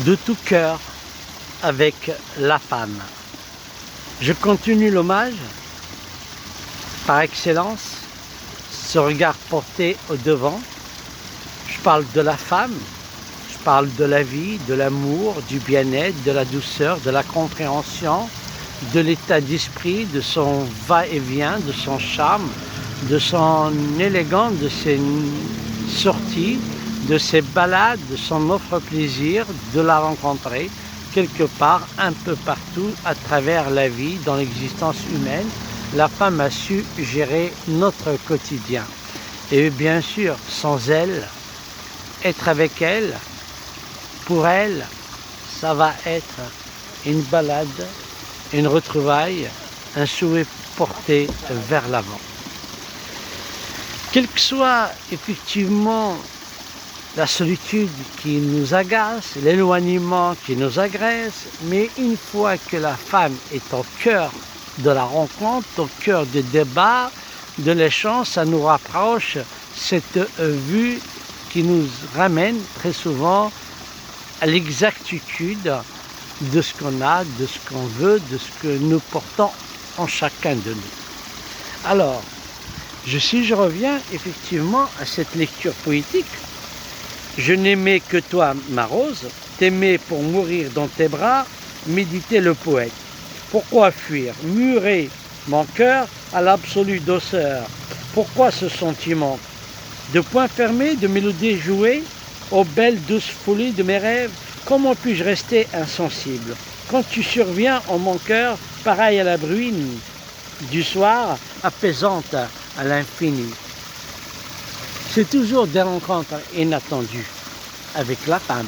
de tout cœur avec la femme. Je continue l'hommage par excellence, ce regard porté au devant. Je parle de la femme, je parle de la vie, de l'amour, du bien-être, de la douceur, de la compréhension, de l'état d'esprit, de son va-et-vient, de son charme, de son élégance, de ses sorties, de ses balades, de son offre plaisir, de la rencontrer quelque part, un peu partout, à travers la vie, dans l'existence humaine. La femme a su gérer notre quotidien. Et bien sûr, sans elle, être avec elle, pour elle, ça va être une balade, une retrouvaille, un souhait porté vers l'avant. Quelle que soit effectivement la solitude qui nous agace, l'éloignement qui nous agresse, mais une fois que la femme est au cœur de la rencontre, au cœur du débat, de l'échange, ça nous rapproche cette vue qui nous ramène très souvent à l'exactitude de ce qu'on a, de ce qu'on veut, de ce que nous portons en chacun de nous. Alors, si je reviens effectivement à cette lecture poétique, je n'aimais que toi, ma rose, t'aimais pour mourir dans tes bras, méditait le poète. Pourquoi fuir, murer mon cœur à l'absolue douceur? Pourquoi ce sentiment? De poings fermés, de mélodies jouées, aux belles douces folies de mes rêves, comment puis-je rester insensible? Quand tu surviens en mon cœur, pareil à la bruine du soir, apaisante à l'infini. C'est toujours des rencontres inattendues avec la femme.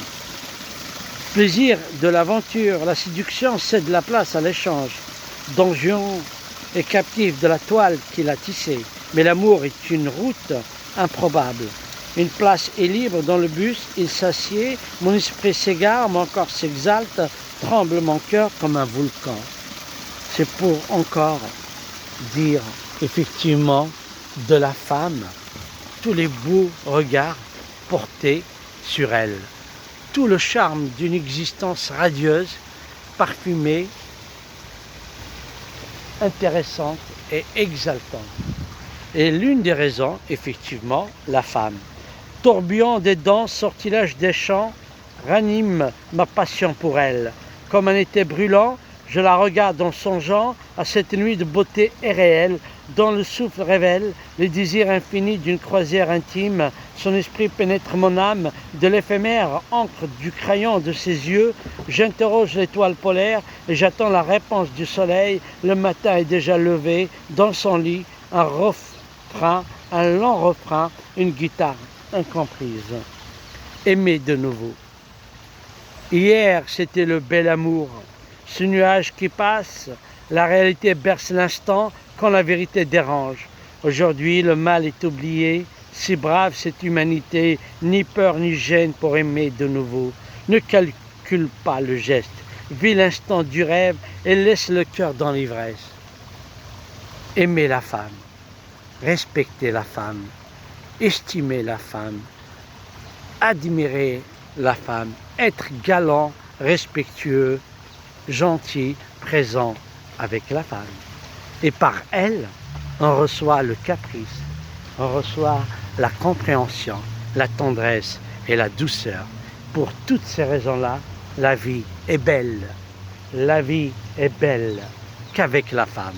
Plaisir de l'aventure, la séduction cède la place à l'échange. Donjon est captif de la toile qu'il a tissée, mais l'amour est une route improbable. Une place est libre dans le bus, il s'assied, mon esprit s'égare, mon corps s'exalte, tremble mon cœur comme un volcan. C'est pour encore dire effectivement de la femme, tous les beaux regards portés sur elle, tout le charme d'une existence radieuse, parfumée, intéressante et exaltante. Et l'une des raisons, effectivement, la femme. Tourbillon des danses, sortilège des chants, ranime ma passion pour elle. Comme un été brûlant, je la regarde en songeant à cette nuit de beauté irréelle, dont le souffle révèle les désirs infinis d'une croisière intime. Son esprit pénètre mon âme, de l'éphémère encre du crayon de ses yeux. J'interroge l'étoile polaire et j'attends la réponse du soleil. Le matin est déjà levé, dans son lit, un refrain, un long refrain, une guitare incomprise. Aimer de nouveau. Hier, c'était le bel amour. Ce nuage qui passe, la réalité berce l'instant quand la vérité dérange. Aujourd'hui, le mal est oublié, si brave cette humanité, ni peur ni gêne pour aimer de nouveau. Ne calcule pas le geste, vis l'instant du rêve et laisse le cœur dans l'ivresse. Aimer la femme, respecter la femme, estimer la femme, admirer la femme, être galant, respectueux, gentil, présent avec la femme. Et par elle, on reçoit le caprice, on reçoit la compréhension, la tendresse et la douceur. Pour toutes ces raisons-là, la vie est belle. La vie est belle qu'avec la femme.